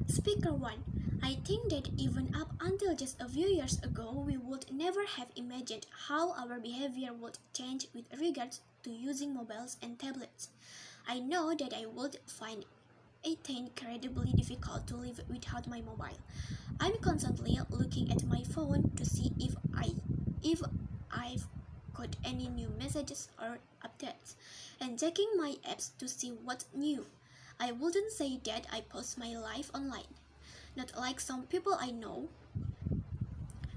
Speaker 1. I think that even up until just a few years ago, we would never have imagined how our behavior would change with regards to using mobiles and tablets. I know that I would find it incredibly difficult to live without my mobile. I'm constantly looking at my phone to see if I've got any new messages or updates, and checking my apps to see what's new. I wouldn't say that I post my life online, not like some people I know,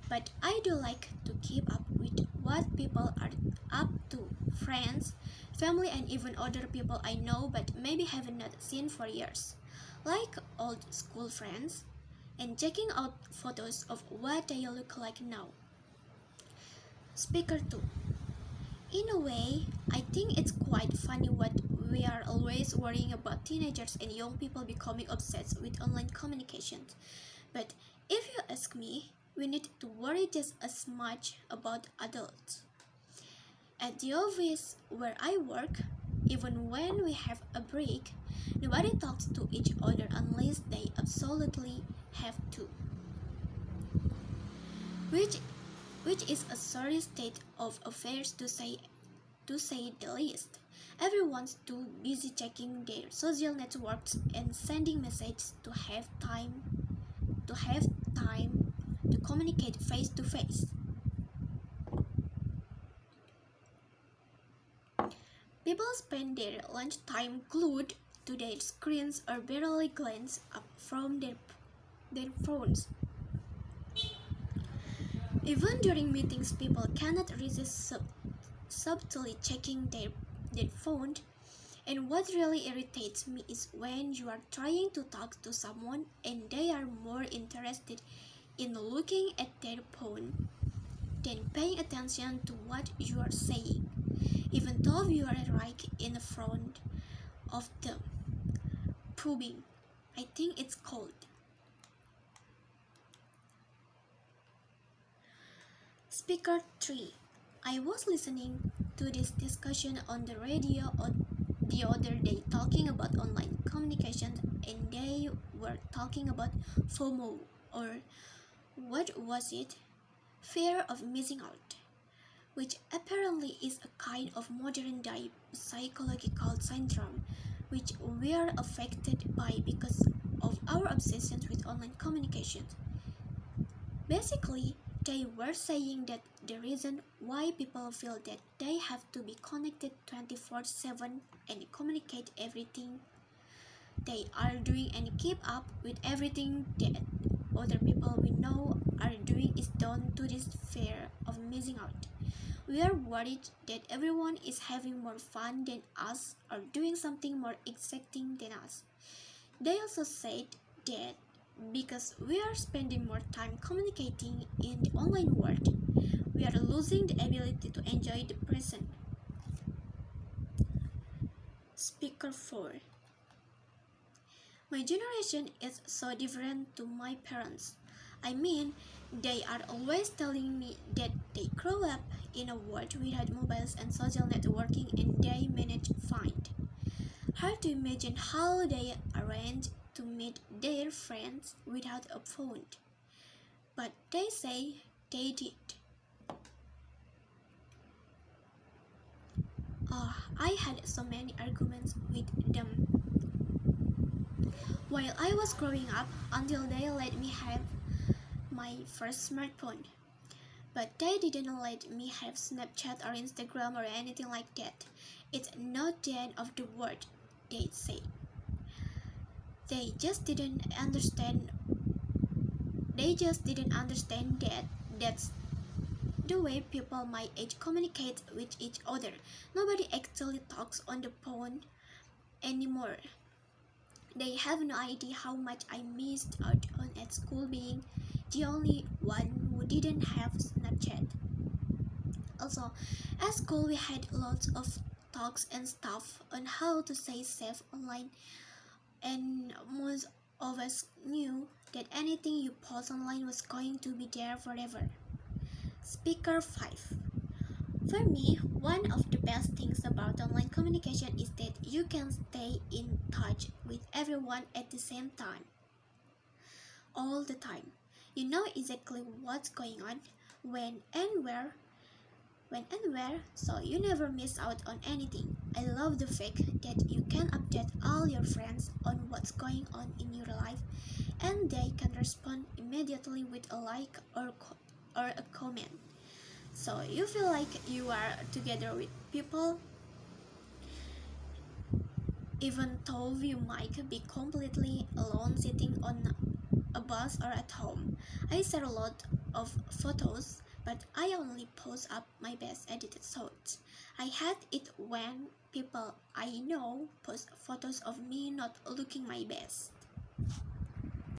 but I do like to keep up with what people are up to, friends, family, and even other people I know but maybe have not seen for years, like old school friends, and checking out photos of what they look like now. Speaker 2. In a way, I think it's quite funny what we are always worrying about teenagers and young people becoming obsessed with online communications. But if you ask me, we need to worry just as much about adults. At the office where I work, even when we have a break, nobody talks to each other unless they absolutely have to. Which is a sorry state of affairs to say the least. Everyone's too busy checking their social networks and sending messages to have time to communicate face to face. People spend their lunchtime glued to their screens or barely glance up from their phones. Even during meetings, people cannot resist subtly checking their phone. And what really irritates me is when you are trying to talk to someone and they are more interested in looking at their phone than paying attention to what you are saying, even though you are right in front of them. Probing, I think it's called. Speaker 3. I was listening to this discussion on the radio the other day talking about online communication, and they were talking about FOMO, or what was it? Fear of missing out, which apparently is a kind of modern day psychological syndrome which we are affected by because of our obsessions with online communication. Basically, they were saying that the reason why people feel that they have to be connected 24/7 and communicate everything they are doing and keep up with everything that other people we know are doing is down to this fear of missing out. We are worried that everyone is having more fun than us or doing something more exciting than us. They also said that because we are spending more time communicating in the online world, we are losing the ability to enjoy the present. Speaker 4. My generation is so different to my parents. I mean, they are always telling me that they grew up in a world without mobiles and social networking and they managed fine. Hard to imagine how they arranged to meet their friends without a phone. But they say they did. I had so many arguments with them while I was growing up until they let me have my first smartphone. But they didn't let me have Snapchat or Instagram or anything like that. It's not the end of the world, they say. They just didn't understand that that's the way people my age communicate with each other. Nobody actually talks on the phone anymore. They have no idea how much I missed out on at school being the only one who didn't have Snapchat. Also, at school we had lots of talks and stuff on how to stay safe online, and most of us knew that anything you post online was going to be there forever. Speaker 5. For me, one of the best things about online communication is that you can stay in touch with everyone at the same time. all the time. You know exactly what's going on, when and where, so you never miss out on anything. I love the fact that you can update all your friends on what's going on in your life, and they can respond immediately with a like or a comment. So you feel like you are together with people, even though you might be completely alone sitting on a bus or at home. I share a lot of photos, but I only post up my best edited shots. I hate it when people I know post photos of me not looking my best.